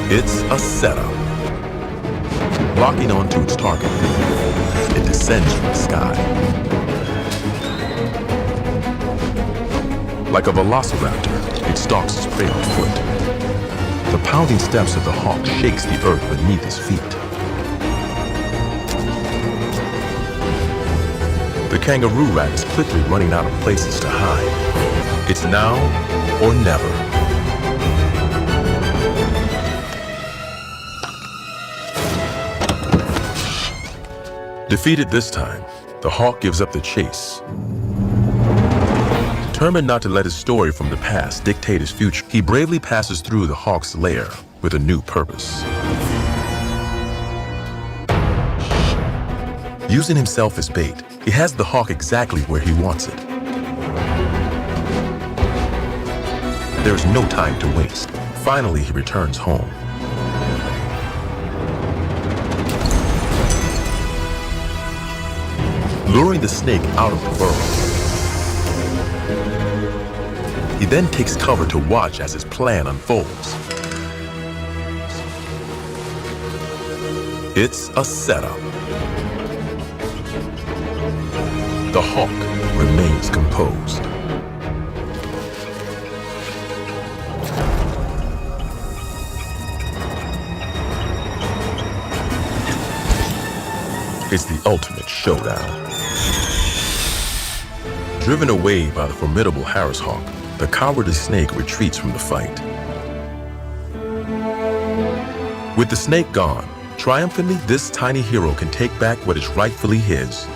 It's a setup. Locking onto its target, it descends from the sky. Like a velociraptor, it stalks its prey on foot. The pounding steps of the hawk shakes the earth beneath his feet. The kangaroo rat is quickly running out of places to hide. It's now or never. Defeated this time, the hawk gives up the chase. Determined not to let his story from the past dictate his future, he bravely passes through the hawk's lair with a new purpose. Using himself as bait, he has the hawk exactly where he wants it. There's no time to waste. Finally, he returns home. Luring the snake out of the burrow. He then takes cover to watch as his plan unfolds. It's a setup. The hawk remains composed. It's the ultimate showdown. Driven away by the formidable Harris hawk, the cowardly snake retreats from the fight. With the snake gone, triumphantly, this tiny hero can take back what is rightfully his.